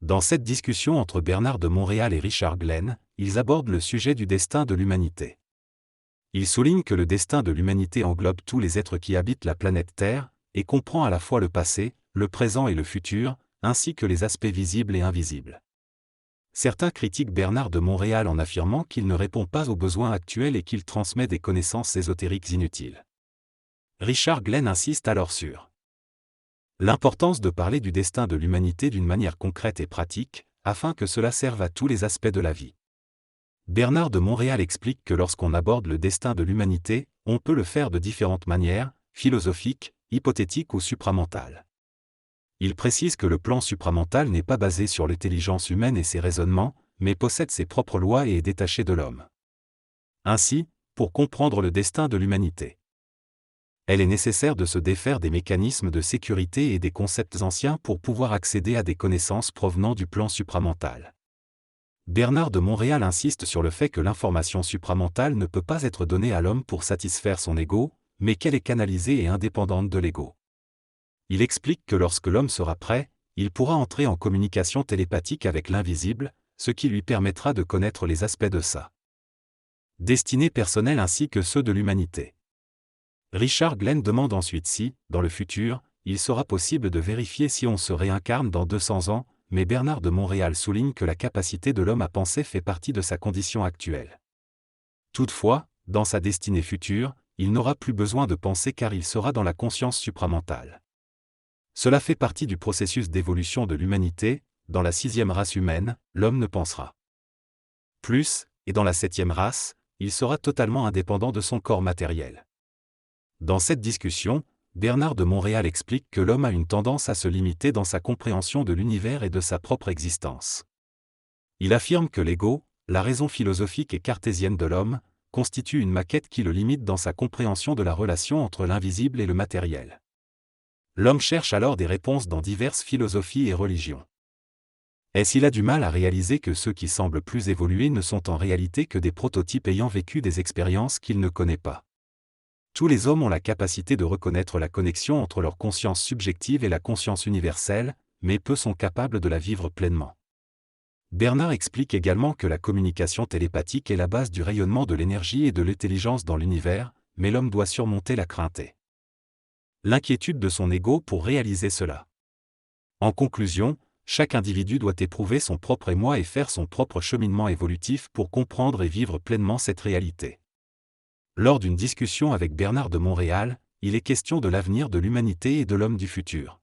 Dans cette discussion entre Bernard de Montréal et Richard Glenn, ils abordent le sujet du destin de l'humanité. Ils soulignent que le destin de l'humanité englobe tous les êtres qui habitent la planète Terre, et comprend à la fois le passé, le présent et le futur, ainsi que les aspects visibles et invisibles. Certains critiquent Bernard de Montréal en affirmant qu'il ne répond pas aux besoins actuels et qu'il transmet des connaissances ésotériques inutiles. Richard Glenn insiste alors sur l'importance de parler du destin de l'humanité d'une manière concrète et pratique, afin que cela serve à tous les aspects de la vie. Bernard de Montréal explique que lorsqu'on aborde le destin de l'humanité, on peut le faire de différentes manières, philosophiques, hypothétiques ou supramentales. Il précise que le plan supramental n'est pas basé sur l'intelligence humaine et ses raisonnements, mais possède ses propres lois et est détaché de l'homme. Ainsi, pour comprendre le destin de l'humanité, il est nécessaire de se défaire des mécanismes de sécurité et des concepts anciens pour pouvoir accéder à des connaissances provenant du plan supramental. Bernard de Montréal insiste sur le fait que l'information supramentale ne peut pas être donnée à l'homme pour satisfaire son ego, mais qu'elle est canalisée et indépendante de l'ego. Il explique que lorsque l'homme sera prêt, il pourra entrer en communication télépathique avec l'invisible, ce qui lui permettra de connaître les aspects de sa destinée personnelle ainsi que ceux de l'humanité. Richard Glenn demande ensuite si, dans le futur, il sera possible de vérifier si on se réincarne dans 200 ans, mais Bernard de Montréal souligne que la capacité de l'homme à penser fait partie de sa condition actuelle. Toutefois, dans sa destinée future, il n'aura plus besoin de penser car il sera dans la conscience supramentale. Cela fait partie du processus d'évolution de l'humanité. Dans la 6e race humaine, l'homme ne pensera plus, et dans la 7e race, il sera totalement indépendant de son corps matériel. Dans cette discussion, Bernard de Montréal explique que l'homme a une tendance à se limiter dans sa compréhension de l'univers et de sa propre existence. Il affirme que l'ego, la raison philosophique et cartésienne de l'homme, constitue une maquette qui le limite dans sa compréhension de la relation entre l'invisible et le matériel. L'homme cherche alors des réponses dans diverses philosophies et religions. Il a du mal à réaliser que ceux qui semblent plus évolués ne sont en réalité que des prototypes ayant vécu des expériences qu'il ne connaît pas. Tous les hommes ont la capacité de reconnaître la connexion entre leur conscience subjective et la conscience universelle, mais peu sont capables de la vivre pleinement. Bernard explique également que la communication télépathique est la base du rayonnement de l'énergie et de l'intelligence dans l'univers, mais l'homme doit surmonter la crainte et l'inquiétude de son ego pour réaliser cela. En conclusion, chaque individu doit éprouver son propre émoi et faire son propre cheminement évolutif pour comprendre et vivre pleinement cette réalité. Lors d'une discussion avec Bernard de Montréal, il est question de l'avenir de l'humanité et de l'homme du futur.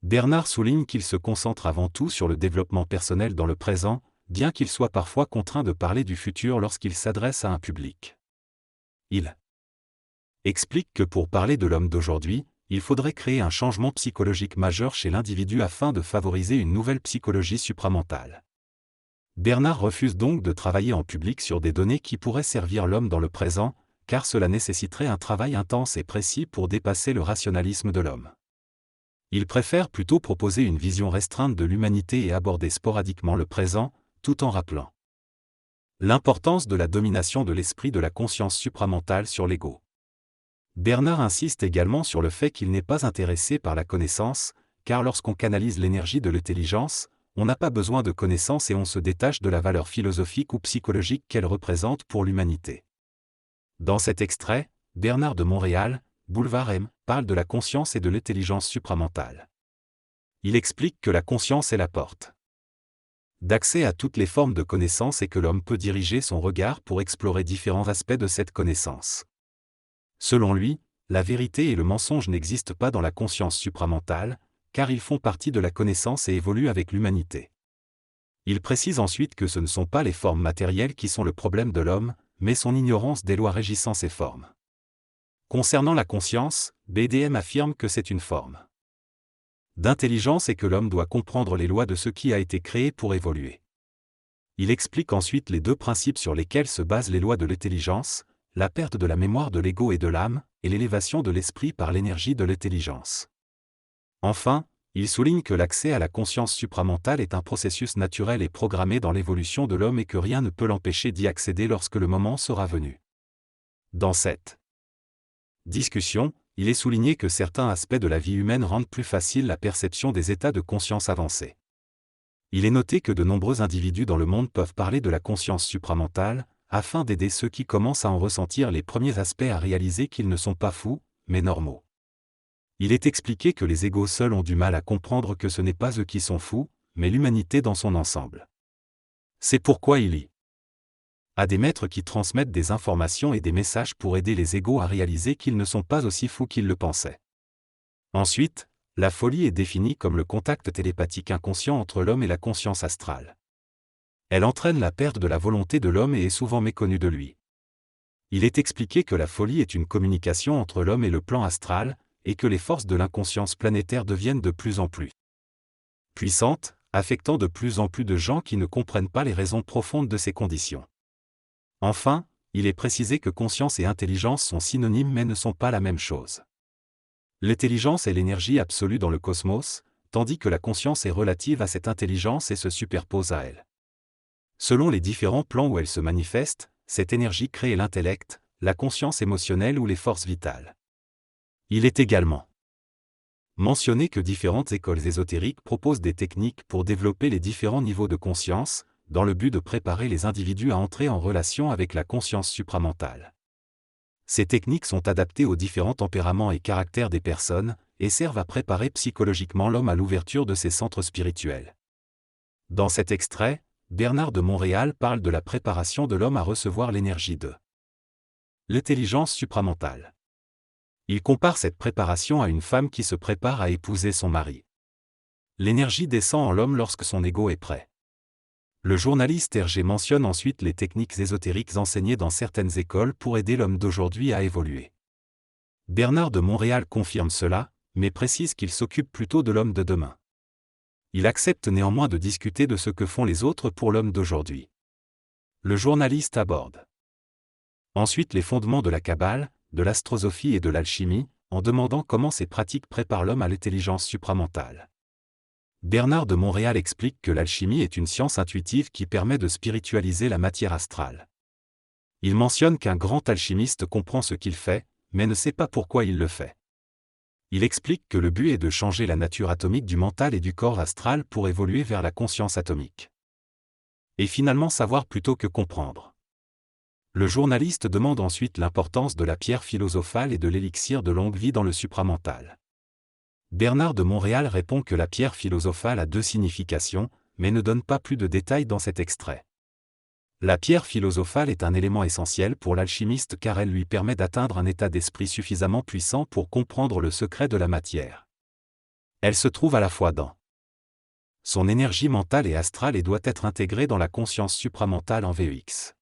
Bernard souligne qu'il se concentre avant tout sur le développement personnel dans le présent, bien qu'il soit parfois contraint de parler du futur lorsqu'il s'adresse à un public. Il explique que pour parler de l'homme d'aujourd'hui, il faudrait créer un changement psychologique majeur chez l'individu afin de favoriser une nouvelle psychologie supramentale. Bernard refuse donc de travailler en public sur des données qui pourraient servir l'homme dans le présent, car cela nécessiterait un travail intense et précis pour dépasser le rationalisme de l'homme. Il préfère plutôt proposer une vision restreinte de l'humanité et aborder sporadiquement le présent, tout en rappelant l'importance de la domination de l'esprit de la conscience supramentale sur l'ego. Bernard insiste également sur le fait qu'il n'est pas intéressé par la connaissance, car lorsqu'on canalise l'énergie de l'intelligence, on n'a pas besoin de connaissance et on se détache de la valeur philosophique ou psychologique qu'elle représente pour l'humanité. Dans cet extrait, Bernard de Montréal, Boulevard M, parle de la conscience et de l'intelligence supramentale. Il explique que la conscience est la porte d'accès à toutes les formes de connaissance et que l'homme peut diriger son regard pour explorer différents aspects de cette connaissance. Selon lui, la vérité et le mensonge n'existent pas dans la conscience supramentale, car ils font partie de la connaissance et évoluent avec l'humanité. Il précise ensuite que ce ne sont pas les formes matérielles qui sont le problème de l'homme, mais son ignorance des lois régissant ces formes. Concernant la conscience, BDM affirme que c'est une forme d'intelligence et que l'homme doit comprendre les lois de ce qui a été créé pour évoluer. Il explique ensuite les deux principes sur lesquels se basent les lois de l'intelligence, la perte de la mémoire de l'ego et de l'âme, et l'élévation de l'esprit par l'énergie de l'intelligence. Enfin, il souligne que l'accès à la conscience supramentale est un processus naturel et programmé dans l'évolution de l'homme et que rien ne peut l'empêcher d'y accéder lorsque le moment sera venu. Dans cette discussion, il est souligné que certains aspects de la vie humaine rendent plus facile la perception des états de conscience avancés. Il est noté que de nombreux individus dans le monde peuvent parler de la conscience supramentale, afin d'aider ceux qui commencent à en ressentir les premiers aspects à réaliser qu'ils ne sont pas fous, mais normaux. Il est expliqué que les égos seuls ont du mal à comprendre que ce n'est pas eux qui sont fous, mais l'humanité dans son ensemble. C'est pourquoi il y a des maîtres qui transmettent des informations et des messages pour aider les égos à réaliser qu'ils ne sont pas aussi fous qu'ils le pensaient. Ensuite, la folie est définie comme le contact télépathique inconscient entre l'homme et la conscience astrale. Elle entraîne la perte de la volonté de l'homme et est souvent méconnue de lui. Il est expliqué que la folie est une communication entre l'homme et le plan astral, et que les forces de l'inconscience planétaire deviennent de plus en plus puissantes, affectant de plus en plus de gens qui ne comprennent pas les raisons profondes de ces conditions. Enfin, il est précisé que conscience et intelligence sont synonymes mais ne sont pas la même chose. L'intelligence est l'énergie absolue dans le cosmos, tandis que la conscience est relative à cette intelligence et se superpose à elle. Selon les différents plans où elle se manifeste, cette énergie crée l'intellect, la conscience émotionnelle ou les forces vitales. Il est également mentionné que différentes écoles ésotériques proposent des techniques pour développer les différents niveaux de conscience, dans le but de préparer les individus à entrer en relation avec la conscience supramentale. Ces techniques sont adaptées aux différents tempéraments et caractères des personnes, et servent à préparer psychologiquement l'homme à l'ouverture de ses centres spirituels. Dans cet extrait, Bernard de Montréal parle de la préparation de l'homme à recevoir l'énergie de l'intelligence supramentale. Il compare cette préparation à une femme qui se prépare à épouser son mari. L'énergie descend en l'homme lorsque son ego est prêt. Le journaliste Hergé mentionne ensuite les techniques ésotériques enseignées dans certaines écoles pour aider l'homme d'aujourd'hui à évoluer. Bernard de Montréal confirme cela, mais précise qu'il s'occupe plutôt de l'homme de demain. Il accepte néanmoins de discuter de ce que font les autres pour l'homme d'aujourd'hui. Le journaliste aborde ensuite les fondements de la Kabbale, de l'astrosophie et de l'alchimie, en demandant comment ces pratiques préparent l'homme à l'intelligence supramentale. Bernard de Montréal explique que l'alchimie est une science intuitive qui permet de spiritualiser la matière astrale. Il mentionne qu'un grand alchimiste comprend ce qu'il fait, mais ne sait pas pourquoi il le fait. Il explique que le but est de changer la nature atomique du mental et du corps astral pour évoluer vers la conscience atomique. Et finalement savoir plutôt que comprendre. Le journaliste demande ensuite l'importance de la pierre philosophale et de l'élixir de longue vie dans le supramental. Bernard de Montréal répond que la pierre philosophale a deux significations, mais ne donne pas plus de détails dans cet extrait. La pierre philosophale est un élément essentiel pour l'alchimiste car elle lui permet d'atteindre un état d'esprit suffisamment puissant pour comprendre le secret de la matière. Elle se trouve à la fois dans son énergie mentale et astrale et doit être intégrée dans la conscience supramentale en VEX.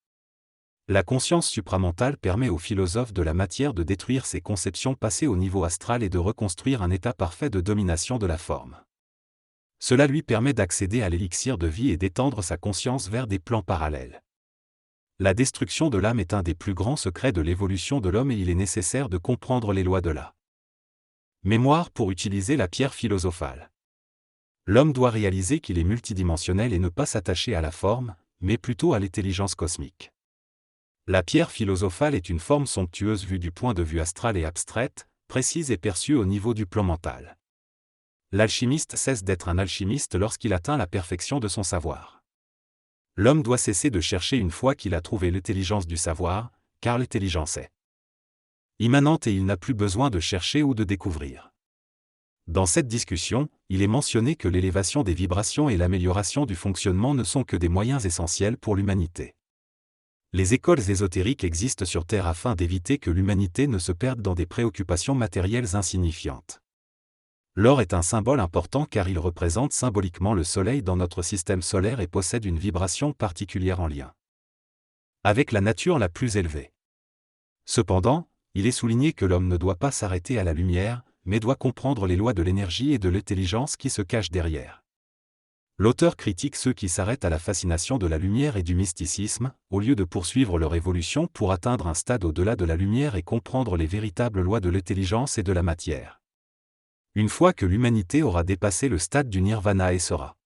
La conscience supramentale permet au philosophe de la matière de détruire ses conceptions passées au niveau astral et de reconstruire un état parfait de domination de la forme. Cela lui permet d'accéder à l'élixir de vie et d'étendre sa conscience vers des plans parallèles. La destruction de l'âme est un des plus grands secrets de l'évolution de l'homme et il est nécessaire de comprendre les lois de la mémoire pour utiliser la pierre philosophale. L'homme doit réaliser qu'il est multidimensionnel et ne pas s'attacher à la forme, mais plutôt à l'intelligence cosmique. La pierre philosophale est une forme somptueuse vue du point de vue astral et abstraite, précise et perçue au niveau du plan mental. L'alchimiste cesse d'être un alchimiste lorsqu'il atteint la perfection de son savoir. L'homme doit cesser de chercher une fois qu'il a trouvé l'intelligence du savoir, car l'intelligence est immanente et il n'a plus besoin de chercher ou de découvrir. Dans cette discussion, il est mentionné que l'élévation des vibrations et l'amélioration du fonctionnement ne sont que des moyens essentiels pour l'humanité. Les écoles ésotériques existent sur Terre afin d'éviter que l'humanité ne se perde dans des préoccupations matérielles insignifiantes. L'or est un symbole important car il représente symboliquement le Soleil dans notre système solaire et possède une vibration particulière en lien avec la nature la plus élevée. Cependant, il est souligné que l'homme ne doit pas s'arrêter à la lumière, mais doit comprendre les lois de l'énergie et de l'intelligence qui se cachent derrière. L'auteur critique ceux qui s'arrêtent à la fascination de la lumière et du mysticisme, au lieu de poursuivre leur évolution pour atteindre un stade au-delà de la lumière et comprendre les véritables lois de l'intelligence et de la matière. Une fois que l'humanité aura dépassé le stade du nirvana et sera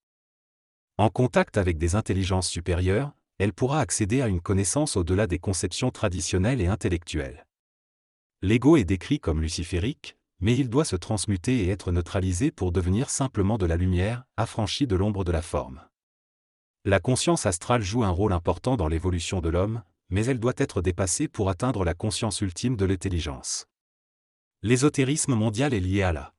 en contact avec des intelligences supérieures, elle pourra accéder à une connaissance au-delà des conceptions traditionnelles et intellectuelles. L'ego est décrit comme luciférique, mais il doit se transmuter et être neutralisé pour devenir simplement de la lumière, affranchi de l'ombre de la forme. La conscience astrale joue un rôle important dans l'évolution de l'homme, mais elle doit être dépassée pour atteindre la conscience ultime de l'intelligence. L'ésotérisme mondial est lié à la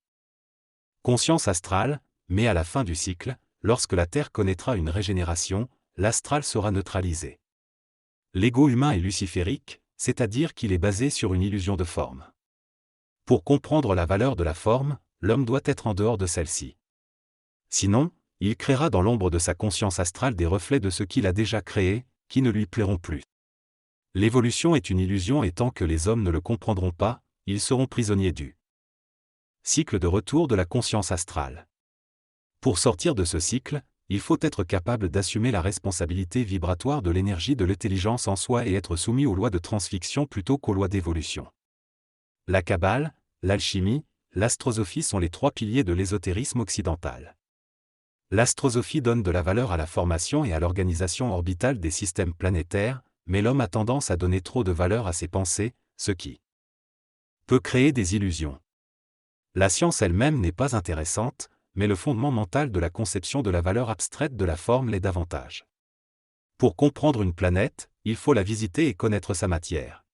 conscience astrale, mais à la fin du cycle, lorsque la Terre connaîtra une régénération, l'astral sera neutralisé. L'ego humain est luciférique, c'est-à-dire qu'il est basé sur une illusion de forme. Pour comprendre la valeur de la forme, l'homme doit être en dehors de celle-ci. Sinon, il créera dans l'ombre de sa conscience astrale des reflets de ce qu'il a déjà créé, qui ne lui plairont plus. L'évolution est une illusion et tant que les hommes ne le comprendront pas, ils seront prisonniers du cycle de retour de la conscience astrale. Pour sortir de ce cycle, il faut être capable d'assumer la responsabilité vibratoire de l'énergie de l'intelligence en soi et être soumis aux lois de transfixion plutôt qu'aux lois d'évolution. La Kabbale, l'alchimie, l'astrosophie sont les trois piliers de l'ésotérisme occidental. L'astrosophie donne de la valeur à la formation et à l'organisation orbitale des systèmes planétaires, mais l'homme a tendance à donner trop de valeur à ses pensées, ce qui peut créer des illusions. La science elle-même n'est pas intéressante, mais le fondement mental de la conception de la valeur abstraite de la forme l'est davantage. Pour comprendre une planète, il faut la visiter et connaître sa matière.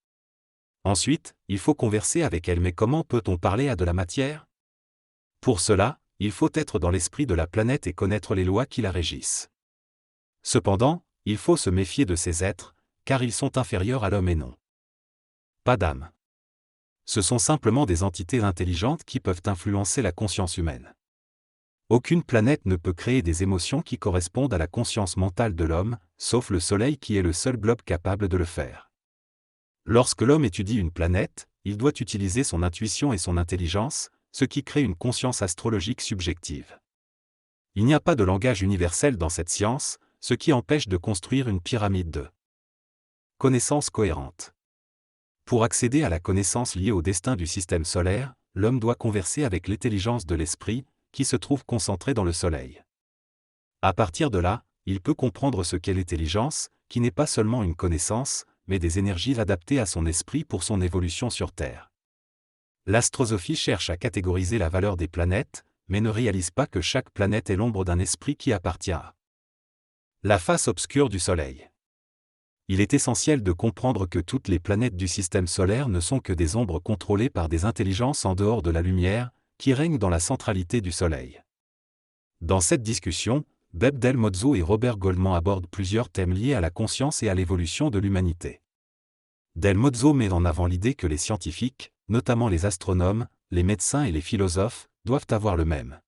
Ensuite, il faut converser avec elle, mais comment peut-on parler à de la matière? Pour cela, il faut être dans l'esprit de la planète et connaître les lois qui la régissent. Cependant, il faut se méfier de ces êtres, car ils sont inférieurs à l'homme et non pas d'âme. Ce sont simplement des entités intelligentes qui peuvent influencer la conscience humaine. Aucune planète ne peut créer des émotions qui correspondent à la conscience mentale de l'homme, sauf le Soleil qui est le seul globe capable de le faire. Lorsque l'homme étudie une planète, il doit utiliser son intuition et son intelligence, ce qui crée une conscience astrologique subjective. Il n'y a pas de langage universel dans cette science, ce qui empêche de construire une pyramide de connaissances cohérentes. Pour accéder à la connaissance liée au destin du système solaire, l'homme doit converser avec l'intelligence de l'esprit, qui se trouve concentrée dans le Soleil. À partir de là, il peut comprendre ce qu'est l'intelligence, qui n'est pas seulement une connaissance, mais des énergies adaptées à son esprit pour son évolution sur Terre. L'astrosophie cherche à catégoriser la valeur des planètes, mais ne réalise pas que chaque planète est l'ombre d'un esprit qui appartient à la face obscure du Soleil. Il est essentiel de comprendre que toutes les planètes du système solaire ne sont que des ombres contrôlées par des intelligences en dehors de la lumière, qui règnent dans la centralité du Soleil. Dans cette discussion, Beb Del Mozzo et Robert Goldman abordent plusieurs thèmes liés à la conscience et à l'évolution de l'humanité. Del Mozzo met en avant l'idée que les scientifiques, notamment les astronomes, les médecins et les philosophes, doivent avoir le même